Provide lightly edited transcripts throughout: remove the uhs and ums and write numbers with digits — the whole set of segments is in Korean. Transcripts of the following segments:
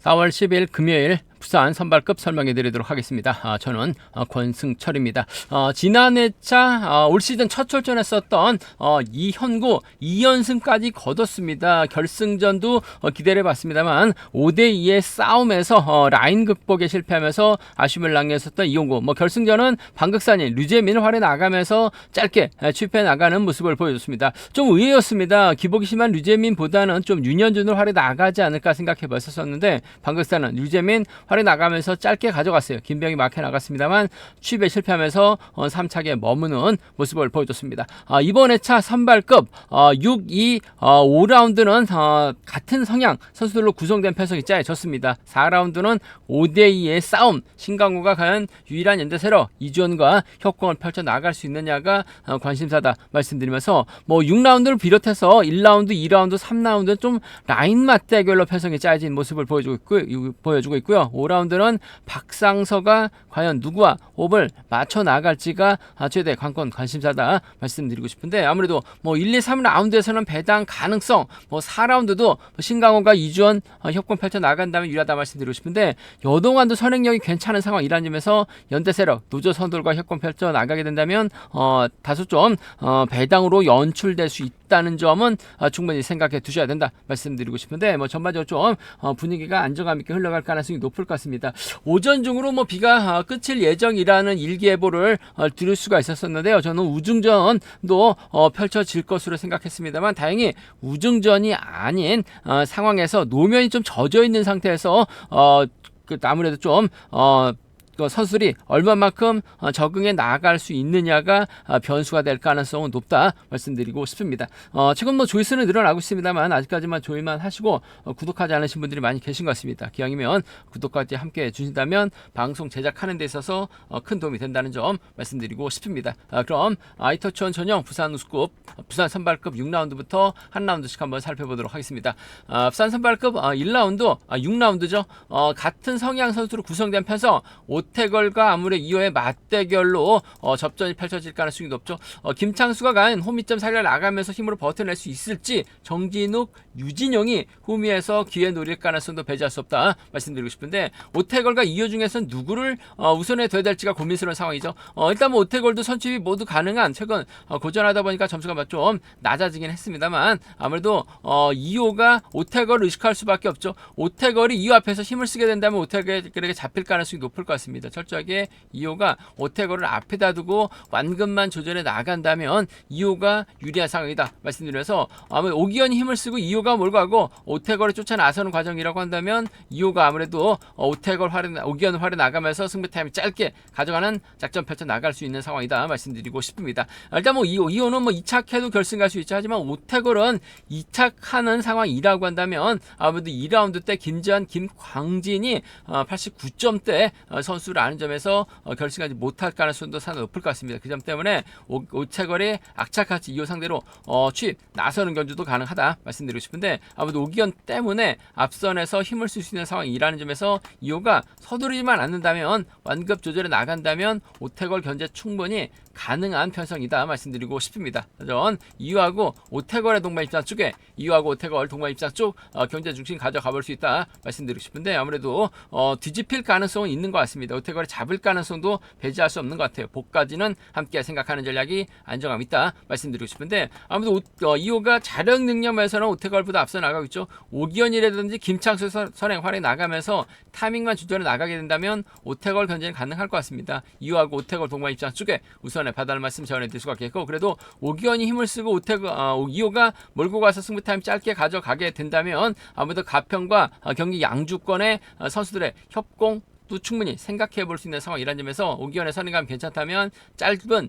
4월 10일 금요일 부산 선발급 설명해 드리도록 하겠습니다. 저는 권승철입니다. 지난 회차 올 시즌 첫 출전했었던 이현구 2연승까지 거뒀습니다. 결승전도 기대를 해봤습니다만 5대2의 싸움에서 라인 극복에 실패하면서 아쉬움을 남겼었던 이현구. 결승전은 방극산인 류재민을 활에 나가면서 짧게 취입해 나가는 모습을 보여줬습니다. 좀 의외였습니다. 기복이 심한 류재민보다는 좀 윤현준을 활에 나가지 않을까 생각해 봤었는데 방극산은 류재민 활에 나가면서 짧게 가져갔어요. 김병희 막혀 나갔습니다만 취입에 실패하면서 3차기에 머무는 모습을 보여줬습니다. 이번 회차 선발급 6, 2, 5라운드는 같은 성향 선수들로 구성된 편성이 짜여졌습니다. 4라운드는 5대2의 싸움, 신강호가 과연 유일한 연대세로 이주원과 협공을 펼쳐 나갈 수 있느냐가 관심사다 말씀드리면서 6라운드를 비롯해서 1라운드, 2라운드, 3라운드는 좀 라인 맞대결로 편성이 짜여진 모습을 보여주고 있고요. 5라운드는 박상서가 과연 누구와 호흡을 맞춰 나갈지가 최대 관심사다 말씀드리고 싶은데, 아무래도 1, 2, 3라운드에서는 배당 가능성, 4라운드도 신강호가 이주원 협공 펼쳐 나간다면 유리하다 말씀드리고 싶은데, 여동안도 선행력이 괜찮은 상황이라는 점에서 연대세력 노조 선들과 협공 펼쳐 나가게 된다면 다소 좀 배당으로 연출될 수 있다는 점은 충분히 생각해 두셔야 된다 말씀드리고 싶은데, 전반적으로 좀 분위기가 안정감 있게 흘러갈 가능성이 높을 것 같습니다. 오전 중으로 비가 끝일 예정이라는 일기예보를 들을 수가 있었는데요. 저는 우중전도 펼쳐질 것으로 생각했습니다만, 다행히 우중전이 아닌 상황에서 노면이 좀 젖어 있는 상태에서 아무래도 좀 선수들이 얼마만큼 적응해 나갈 수 있느냐가 변수가 될 가능성은 높다 말씀드리고 싶습니다. 지금 조회수는 늘어나고 있습니다만 아직까지만 조회만 하시고 구독하지 않으신 분들이 많이 계신 것 같습니다. 기왕이면 구독까지 함께 해주신다면 방송 제작하는 데 있어서 큰 도움이 된다는 점 말씀드리고 싶습니다. 그럼 아이터치원 전용 부산 우스급 부산 선발급 6라운드부터 한 라운드씩 한번 살펴보도록 하겠습니다. 부산 선발급 1라운드 6라운드죠. 같은 성향 선수로 구성된 편성 오태걸과 아무래 2호의 맞대결로 접전이 펼쳐질 가능성이 높죠. 김창수가 과연 홈이점 살려 나가면서 힘으로 버텨낼 수 있을지, 정진욱, 유진용이 홈위에서 기회 노릴 가능성도 배제할 수 없다 말씀드리고 싶은데, 오태걸과 2호 중에서는 누구를 우선에 둬야 될지가 고민스러운 상황이죠. 일단 오태걸도 선취입이 모두 가능한, 최근 고전하다 보니까 점수가 좀 낮아지긴 했습니다만, 아무래도 2호가 오태걸을 의식할 수밖에 없죠. 오태걸이 2호 앞에서 힘을 쓰게 된다면 오태걸에게 잡힐 가능성이 높을 것 같습니다. 철저하게 2호가 오태걸을 앞에다 두고 완급만 조절해 나간다면 2호가 유리한 상황이다 말씀드려서, 아무래도 오기현이 힘을 쓰고 2호가 몰고 가고 오태걸을 쫓아 나서는 과정이라고 한다면 2호가 아무래도 오기현을 활에 나가면서 승부 타임이 짧게 가져가는 작전 펼쳐 나갈 수 있는 상황이다 말씀드리고 싶습니다. 일단 2호는 2착해도 결승 갈 수 있죠. 하지만 오태걸은 2착하는 상황이라고 한다면 아무래도 2라운드 때 김지한, 김광진이 89점대 선수라는 점에서 결승하지 못할 가능성도 상당히 높을 것 같습니다. 그 점 때문에 오태걸의 악착같이 2호 상대로 취입 나서는 견주도 가능하다 말씀드리고 싶은데, 아무래도 오기현 때문에 앞선에서 힘을 쓸 수 있는 상황이라는 점에서 2호가 서두르지만 않는다면, 완급 조절에 나간다면 오태걸 견제 충분히 가능한 편성이다 말씀드리고 싶습니다. 전 2호하고 오태걸의 동반 입장 쪽에 2호하고 오태걸 동반 입장 쪽 경제 중심 가져가 볼 수 있다 말씀드리고 싶은데, 아무래도 뒤집힐 가능성은 있는 것 같습니다. 오태걸이 잡을 가능성도 배제할 수 없는 것 같아요. 복까지는 함께 생각하는 전략이 안정감 있다 말씀드리고 싶은데, 아무래도 2호가 자력 능력에서는 오태걸보다 앞서 나가고 있죠. 오기현이라든지 김창수 선행 활에 나가면서 타이밍만 조절해 나가게 된다면 오태걸 견제는 가능할 것 같습니다. 2호하고 오태걸 동반 입장 쪽에 우선에 받아낼 말씀 전해드릴 수가 있겠고, 그래도 오기현이 힘을 쓰고 2호가 몰고 가서 승부 타임 짧게 가져가게 된다면 아무래도 가평과 경기 양주권의 선수들의 협공 또 충분히 생각해 볼 수 있는 상황이라는 점에서 오기현의 선행감 괜찮다면 짧은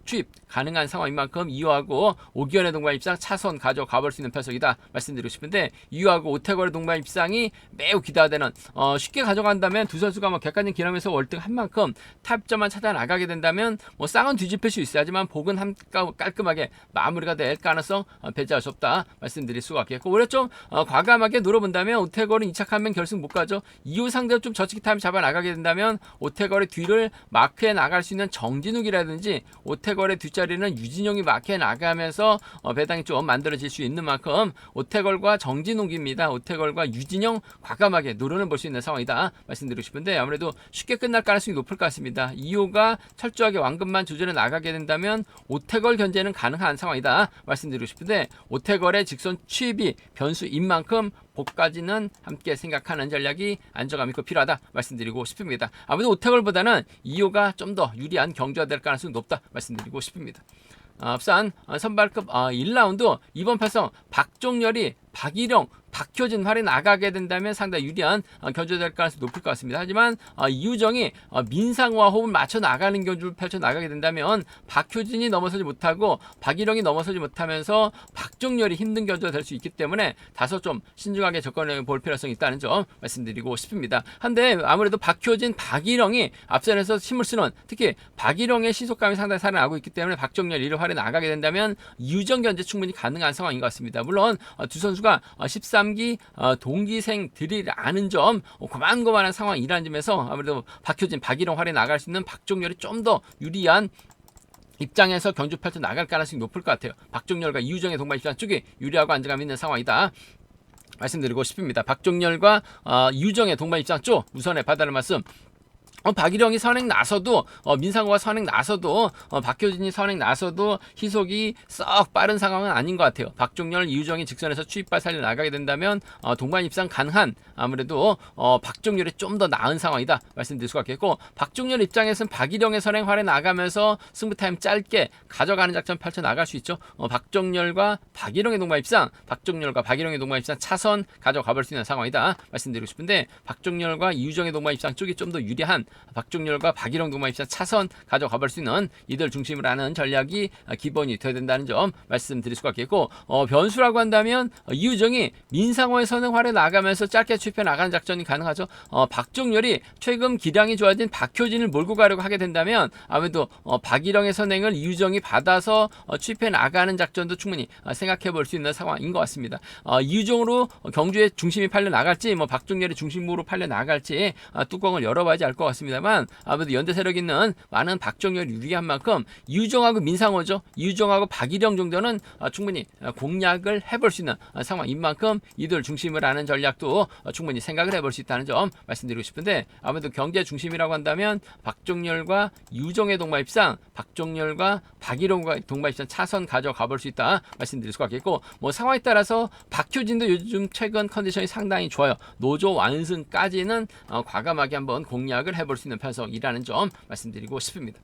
투입 가능한 상황인 만큼 2호하고 오기현의 동반 입상 차선 가져가 볼 수 있는 편성이다 말씀드리고 싶은데, 2호하고 오태걸의 동반 입상이 매우 기대되는, 쉽게 가져간다면 두 선수가 객관적 기념에서 월등한 만큼 탑점만 찾아 나가게 된다면 쌍은 뒤집힐 수 있어요. 하지만 복은 깔끔하게 마무리가 될 가능성 배제할 수 없다 말씀드릴 수가 있겠고, 오히려 좀 과감하게 노려본다면 오태걸은 2착하면 결승 못 가죠. 2호 상대로 좀 저치기 타임 잡아 나가게 된다면 오태걸의 뒤를 마크해 나갈 수 있는 정진욱이라든지 오태걸의 뒷자리는 유진용이 마크해 나가면서 배당이 좀 만들어질 수 있는 만큼 오태걸과 정진욱입니다. 오태걸과 유진용 과감하게 노련을 볼 수 있는 상황이다 말씀드리고 싶은데 아무래도 쉽게 끝날 가능성이 높을 것 같습니다. 2호가 철저하게 완급만 조절해 나가게 된다면 오태걸 견제는 가능한 상황이다 말씀드리고 싶은데 오태걸의 직선 취입이 변수인 만큼 복까지는 함께 생각하는 전략이 안정감 있고 필요하다 말씀드리고 싶습니다. 아무래도 오태걸보다는 2호가 좀 더 유리한 경주가 될 가능성이 높다 말씀드리고 싶습니다. 앞선 선발급 1라운드 이번 팔성 박종렬이 박일영, 박효진 활이 나가게 된다면 상당히 유리한 견주될 가능성이 높을 것 같습니다. 하지만 이우정이 민상호와 호흡을 맞춰 나가는 견주를 펼쳐 나가게 된다면 박효진이 넘어서지 못하고 박일영이 넘어서지 못하면서 박종렬이 힘든 견주가 될 수 있기 때문에 다소 좀 신중하게 접근해 볼 필요성이 있다는 점 말씀드리고 싶습니다. 한데 아무래도 박효진, 박일영이 앞선에서 힘을 쓰는 특히 박일영의 시속감이 상당히 살아나고 있기 때문에 박종렬 이를 활에 나가게 된다면 이우정 견제 충분히 가능한 상황인 것 같습니다. 물론 두 선수가 13기 동기생들이라는 점 고만고만한 상황이라는 점에서 아무래도 박효진, 박일영 활에 나갈 수 있는 박종렬이 좀 더 유리한 입장에서 경주 펼쳐 나갈 가능성이 높을 것 같아요. 박종렬과 이우정의 동반 입장 쪽이 유리하고 안정감 있는 상황이다 말씀드리고 싶습니다. 박종렬과 이우정의 동반 입장 쪽 우선에 받아를 말씀. 박일영이 선행 나서도 민상호가 선행 나서도 박효진이 선행 나서도 희속이 썩 빠른 상황은 아닌 것 같아요. 박종렬, 이우정이 직선에서 추입발 살려 나가게 된다면 동반 입상 가능한 아무래도 박종렬이 좀 더 나은 상황이다 말씀드릴 수가 있겠고 박종렬 입장에서는 박일영의 선행 활에 나가면서 승부 타임 짧게 가져가는 작전 펼쳐 나갈 수 있죠. 박종렬과 박일영의 동반 입상, 박종렬과 박일영의 동반 입상 차선 가져가 볼 수 있는 상황이다 말씀드리고 싶은데 박종렬과 이우정의 동반 입상 쪽이 좀 더 유리한 박종렬과 박일영 동반 입상 차선 가져가 볼 수 있는 이들 중심으로 하는 전략이 기본이 되어야 된다는 점 말씀드릴 수가 있겠고 변수라고 한다면 이우정이 민상호의 선행활에 나가면서 짧게 추입해 나가는 작전이 가능하죠. 박종렬이 최근 기량이 좋아진 박효진을 몰고 가려고 하게 된다면 아무래도 박일영의 선행을 이우정이 받아서 추입해 나가는 작전도 충분히 생각해 볼 수 있는 상황인 것 같습니다. 이우정으로 경주의 중심이 팔려 나갈지 박종렬의 중심으로 팔려 나갈지 뚜껑을 열어봐야지 알 것 같습니다만 아무래도 연대 세력 있는 많은 박종렬 유리한 만큼 이우정하고 민상호죠. 이우정하고 박일영 정도는 충분히 공략을 해볼 수 있는 상황인 만큼 이들 중심을 하는 전략도 충분히 생각을 해볼 수 있다는 점 말씀드리고 싶은데 아무래도 경제 중심이라고 한다면 박종렬과 이우정의 동반 입상, 박종렬과 박일영과 동반 입상 차선 가져가 볼 수 있다 말씀드릴 수가 있겠고 상황에 따라서 박효진도 요즘 최근 컨디션이 상당히 좋아요. 노조 완승까지는 과감하게 한번 공략을 해볼 수 있는 편성이라는 점 말씀드리고 싶습니다.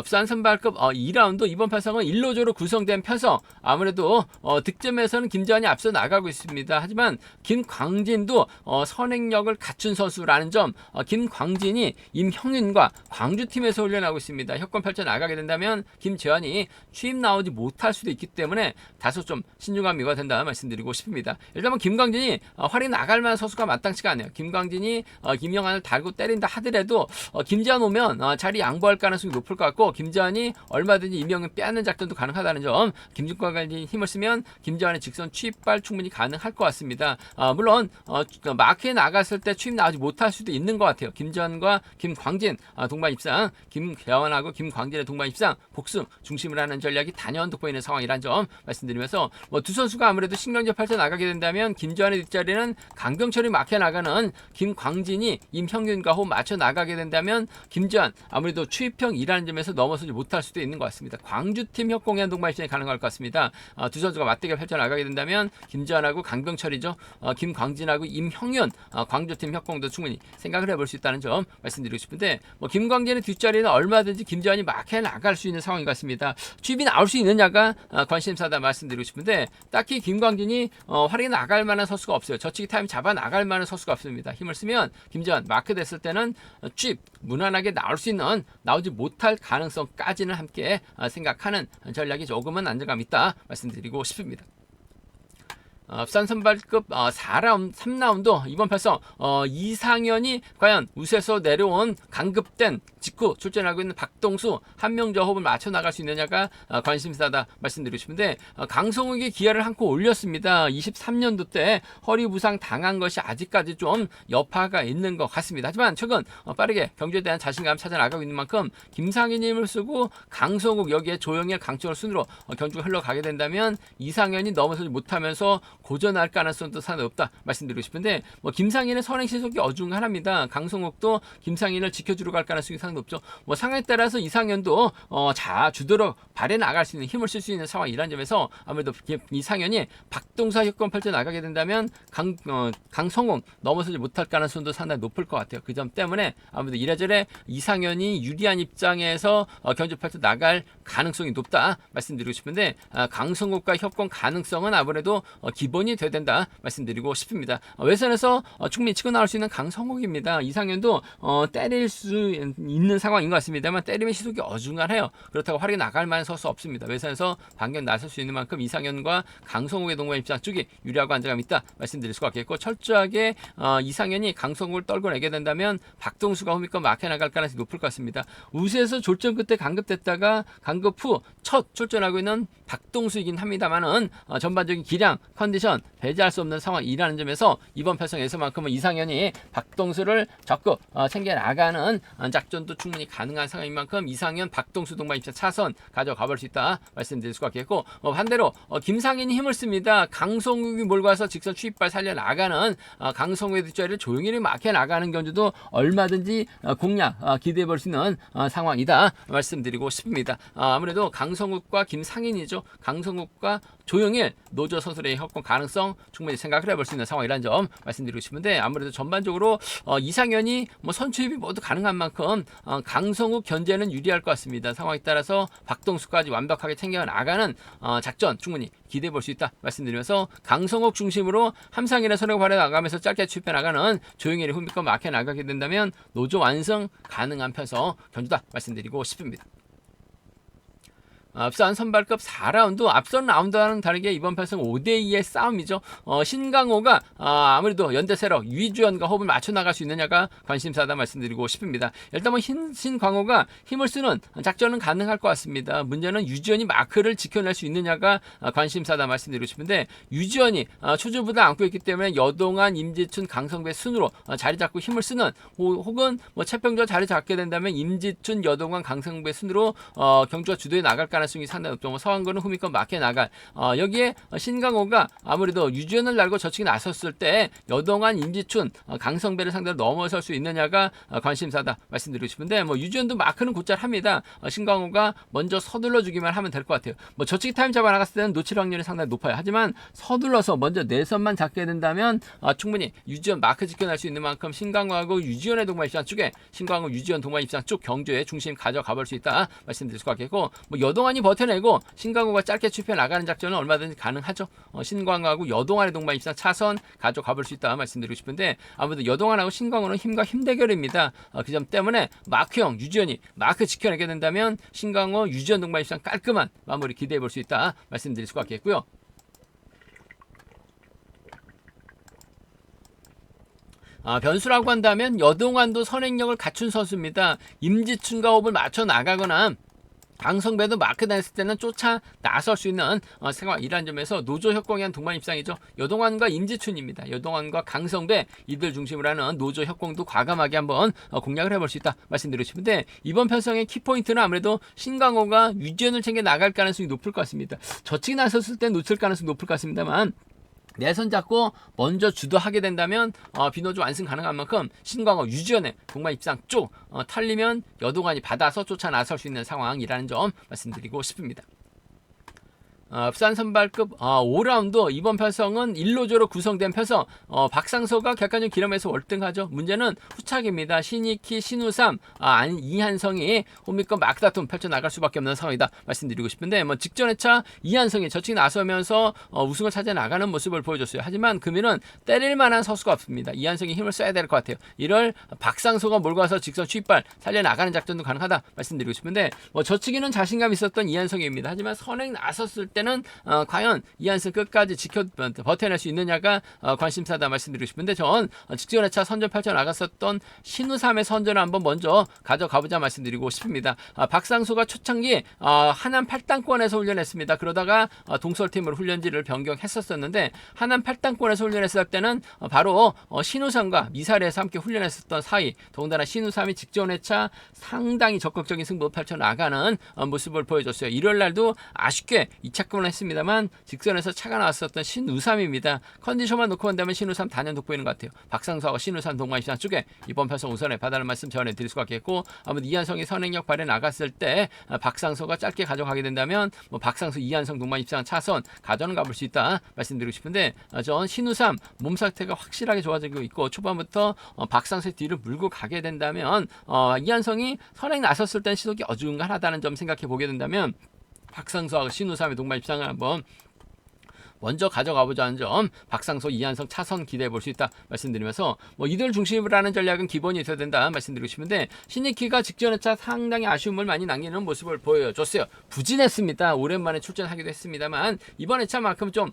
부산 선발급 2라운드 이번 편성은 1로조로 구성된 편성. 아무래도 득점에서는 김재환이 앞서 나가고 있습니다. 하지만 김광진도 선행력을 갖춘 선수라는 점, 김광진이 임형윤과 광주팀에서 훈련하고 있습니다. 협권 펼쳐 나가게 된다면 김재환이 취임 나오지 못할 수도 있기 때문에 다소 좀 신중함이 요구가 된다 말씀드리고 싶습니다. 일단 김광진이 활이 나갈 만한 선수가 마땅치가 않아요. 김광진이 김영환을 달고 때린다 하더라도 김재환 오면 자리 양보할 가능성이 높을 것 같고 김재환이 얼마든지 이명은 빼앗는 작전도 가능하다는 점, 김준과까지 힘을 쓰면 김재환의 직선 취입발 충분히 가능할 것 같습니다. 물론 마크에 나갔을 때 취입 나오지 못할 수도 있는 것 같아요. 김재환과 김광진 동반 입상, 김재환하고 김광진의 동반 입상 복승 중심을 하는 전략이 단연 돋보이는 상황이라는 점 말씀드리면서 두 선수가 아무래도 신경전 펼쳐 나가게 된다면 김재환의 뒷자리는 강병철이 마크에 나가는 김광진이 임형균과 호흡 맞춰 나가게 된다면 김재환 아무래도 취입형이라는 점에서 넘어서지 못할 수도 있는 것 같습니다. 광주팀 협공의 동반 입장이 가능할 것 같습니다. 두 선수가 맞대결 펼쳐 나가게 된다면 김재환하고 강병철이죠. 김광진하고 임형윤 광주팀 협공도 충분히 생각을 해볼 수 있다는 점 말씀드리고 싶은데 김광진의 뒷자리는 얼마든지 김재환이 마크에 나갈 수 있는 상황인 것 같습니다. 취입이 나올 수 있느냐가 관심사다 말씀드리고 싶은데 딱히 김광진이 활약이 나갈 만한 선수가 없어요. 저치기 타임 잡아 나갈 만한 선수가 없습니다. 힘을 쓰면 김재환 마크 됐을 때는 취입 무난하게 나올 수 있는 나오지 못할 가능성까지는 함께 생각하는 전략이 조금은 안정감 있다 말씀드리고 싶습니다. 부산 선발급 4라운드, 3라운드 이번 편성 이상현이 과연 우세에서 내려온 강급된 직후 출전하고 있는 박동수 한 명 저 호흡을 맞춰 나갈 수 있느냐가 관심사다 말씀드리고 싶은데 강성욱이 기아를 한 코 올렸습니다. 23년도 때 허리 부상 당한 것이 아직까지 좀 여파가 있는 것 같습니다. 하지만 최근 빠르게 경주에 대한 자신감 찾아 나가고 있는 만큼 김상현이 힘을 쓰고 강성욱 여기에 조영일 강철 순으로 경주가 흘러가게 된다면 이상현이 넘어서지 못하면서 고전할 가능성도 상당히 없다 말씀드리고 싶은데 김상현의 선행 시속이 어중간합니다. 강성욱도 김상현을 지켜주러 갈 가능성이 상당히 높죠. 상황에 따라서 이상현도 주도로 발에 나갈 수 있는 힘을 쓸 수 있는 상황이라는 점에서 아무래도 이상현이 박동수 협권 펼쳐 나가게 된다면 강성욱 넘어서지 못할 가능성도 상당히 높을 것 같아요. 그 점 때문에 아무래도 이래저래 이상현이 유리한 입장에서 경주 펼쳐 나갈 가능성이 높다 말씀드리고 싶은데 강성욱과 협권 가능성은 아무래도 기본이 돼야 된다 말씀드리고 싶습니다. 외선에서 충분히 치고 나올 수 있는 강성욱입니다. 이상현도 때릴 수 있는 상황인 것 같습니다만 때리면 시속이 어중간해요. 그렇다고 활약이 나갈 만한 선수 없습니다. 외선에서 반격 나설 수 있는 만큼 이상현과 강성욱의 동반 입장 쪽이 유리하고 안정감 있다 말씀드릴 수가 있겠고 철저하게 이상현이 강성욱을 떨궈내게 된다면 박동수가 홈이권 막혀나갈 가능성이 높을 것 같습니다. 우세에서 졸전 끝에 강급됐다가 강급 후 첫 출전하고 있는 박동수이긴 합니다만은 전반적인 기량, 컨디션 배제할 수 없는 상황이라는 점에서 이번 편성에서만큼은 이상현이 박동수를 적극 챙겨나가는 작전도 충분히 가능한 상황인 만큼 이상현, 박동수 동반 입장 차선 가져가 볼 수 있다 말씀드릴 수가 있겠고 반대로 김상현이 힘을 씁니다. 강성욱이 몰고 와서 직선 추입발 살려나가는 강성욱의 뒷자리를 조용히 막혀나가는 경주도 얼마든지 공략 기대해 볼 수 있는 상황이다 말씀드리고 싶습니다. 아무래도 강성욱과 김상현이죠. 강성욱과 조영일 노조 선수의 협권 가능성 충분히 생각을 해볼 수 있는 상황이라는 점 말씀드리고 싶은데 아무래도 전반적으로 이상현이 선출입이 모두 가능한 만큼 강성욱 견제는 유리할 것 같습니다. 상황에 따라서 박동수까지 완벽하게 챙겨 나가는 작전 충분히 기대해 볼 수 있다 말씀드리면서 강성욱 중심으로 함상일의 선행을 발휘해 나가면서 짧게 추입해 나가는 조영일의 후미권 막혀 나가게 된다면 노조 완성 가능한 편성 견주다 말씀드리고 싶습니다. 부산 선발급 4라운드 앞선 라운드와는 다르게 이번 편성 5대2의 싸움이죠. 신강호가 아무래도 연대세력 유희주연과 호흡을 맞춰 나갈 수 있느냐가 관심사다 말씀드리고 싶습니다. 일단 신강호가 힘을 쓰는 작전은 가능할 것 같습니다. 문제는 유지연이 마크를 지켜낼 수 있느냐가 관심사다 말씀드리고 싶은데 유지연이 초주부담 안고 있기 때문에 여동안, 임지춘, 강성배 순으로 자리 잡고 힘을 쓰는 혹은 채평조 자리 잡게 된다면 임지춘, 여동안, 강성배 순으로 경주가 주도해 나갈 가능성이 상당히 높죠. 서한근은 후미권 막혀 나갈 여기에 신강호가 아무래도 유지연을 날고 저측에 나섰을 때 여동안, 임지춘, 강성배를 상대로 넘어설 수 있느냐가 관심사다 말씀드리고 싶은데 유지연도 마크는 곧잘 합니다. 신강호가 먼저 서둘러 주기만 하면 될 것 같아요. 저측 타임 잡아 나갔을 때는 놓칠 확률이 상당히 높아요. 하지만 서둘러서 먼저 내선만 잡게 된다면 충분히 유지연 마크 지켜낼 수 있는 만큼 신강호하고 유지연의 동반 입장 쪽에 신강호, 유지연 동반 입장 쪽 경주의 중심 가져가 볼 수 있다 말씀드릴 수가 있겠고 여동안이 버텨내고 신강호가 짧게 추입해 나가는 작전은 얼마든지 가능하죠. 신강호하고 여동안의 동반 입장 차선 가져가 볼 수 있다 말씀드리고 싶은데 아무래도 여동안하고 신강호는 힘과 힘 대결입니다. 그 점 때문에 마크형 유지연이 마크 지켜내게 된다면 신강호, 유지연 동반 입장 깔끔한 마무리 기대해 볼 수 있다 말씀드릴 수가 있겠고요. 변수라고 한다면 여동안도 선행력을 갖춘 선수입니다. 임지춘과 호흡을 맞춰 나가거나 강성배도 마크 다녔을 때는 쫓아 나설 수 있는 상황이라는 점에서 노조 협공에 한 동반 입장이죠. 여동환과 임지춘입니다. 여동환과 강성배 이들 중심으로 하는 노조 협공도 과감하게 한번 공략을 해볼 수 있다 말씀드리고 싶은데 이번 편성의 키포인트는 아무래도 신강호가 유지연을 챙겨 나갈 가능성이 높을 것 같습니다. 저측이 나섰을 때 놓칠 가능성이 높을 것 같습니다만 내선 잡고 먼저 주도하게 된다면 비노조 완승 가능한 만큼 신광호, 유지연의 동반 입장 쪽 털리면 여동안이 받아서 쫓아 나설 수 있는 상황이라는 점 말씀드리고 싶습니다. 부산 선발급 5라운드 이번 편성은 1노조로 구성된 편성 박상서가 객관적 기름에서 월등하죠. 문제는 후착입니다. 신익희, 신우삼, 이한성이 홈미권 막다툼 펼쳐나갈 수밖에 없는 상황이다 말씀드리고 싶은데 직전에 차 이한성이 저측에 나서면서 우승을 찾아 나가는 모습을 보여줬어요. 하지만 금일은 때릴 만한 선수가 없습니다. 이한성이 힘을 써야 될 것 같아요. 이럴 박상서가 몰고 와서 직선 추입발 살려나가는 작전도 가능하다 말씀드리고 싶은데 저측에는 자신감 있었던 이한성입니다. 하지만 선행 나섰을 때 때는 과연 이한승 끝까지 버텨낼 수 있느냐가 관심사다 말씀드리고 싶은데, 전 직전 회차 선전 8전 나갔었던 신우삼의 선전을 한번 먼저 가져가보자 말씀드리고 싶습니다. 박상수가 초창기 하남 8단권에서 훈련했습니다. 그러다가 동설팀으로 훈련지를 변경했었는데, 하남 8단권에서 훈련했을 때는 바로 신우삼과 미사리에서 함께 훈련했었던 사이, 더군다나 신우삼이 직전 회차 상당히 적극적인 승부 펼쳐 나가는 모습을 보여줬어요. 일요일 날도 아쉽게 2차권을 했습니다만 직선에서 차가 나왔었던 신우삼입니다. 컨디션만 놓고 본다면 신우삼 단연 돋보이는 것 같아요. 박상수하고 신우삼 동반입장 쪽에 이번 편성 우선에 받아는 말씀 전해드릴 수가 있겠고, 아무튼 이한성이 선행력 발휘 나갔을 때 박상수가 짧게 가져가게 된다면 박상수 이한성 동반 입장 차선 가져는 가볼 수 있다 말씀드리고 싶은데, 전 신우삼 몸 상태가 확실하게 좋아지고 있고 초반부터 박상수의 뒤를 물고 가게 된다면 이한성이 선행 나섰을 땐 시속이 어중간하다는 점 생각해 보게 된다면 박상수하고 신우삼의 동반 입장을 한번 먼저 가져가보자는 점, 박상수, 이한성 차선 기대해 볼 수 있다 말씀드리면서, 이들 중심으로 하는 전략은 기본이 있어야 된다 말씀드리고 싶은데, 신익희가 직전 회차 상당히 아쉬움을 많이 남기는 모습을 보여줬어요. 부진했습니다. 오랜만에 출전하기도 했습니다만 이번 회차만큼 좀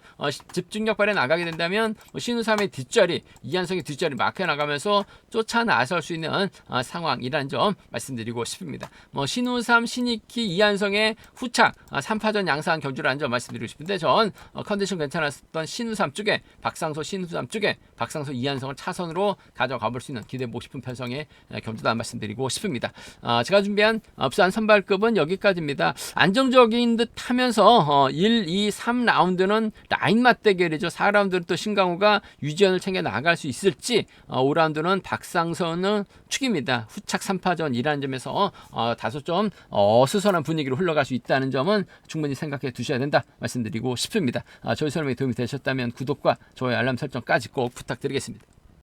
집중력 발휘 나가게 된다면 신우삼의 뒷자리, 이한성의 뒷자리 막혀 나가면서 쫓아 나설 수 있는 상황이라는 점 말씀드리고 싶습니다. 신우삼, 신익희, 이한성의 후착 3파전 양상한 경주를 한 점 말씀드리고 싶은데, 전 컨디션 괜찮았던 신우삼 쪽에 박상수, 신우삼 쪽에 박상수, 이한성을 차선으로 가져가 볼 수 있는 기대해보고 싶은 편성의 경주다 말씀드리고 싶습니다. 제가 준비한 부산 선발급은 여기까지입니다. 안정적인 듯 하면서 1, 2, 3라운드는 라인 맞대결이죠. 4라운드는 또 신강호가 유지현을 챙겨 나갈 수 있을지, 5라운드는 박상수는 축입니다. 후착 3파전이라는 점에서 다소 좀 어수선한 분위기로 흘러갈 수 있다는 점은 충분히 생각해 두셔야 된다 말씀드리고 싶습니다. 저희 설명이 도움이 되셨다면 구독과 좋아요, 알람 설정까지 꼭 부탁드리겠습니다.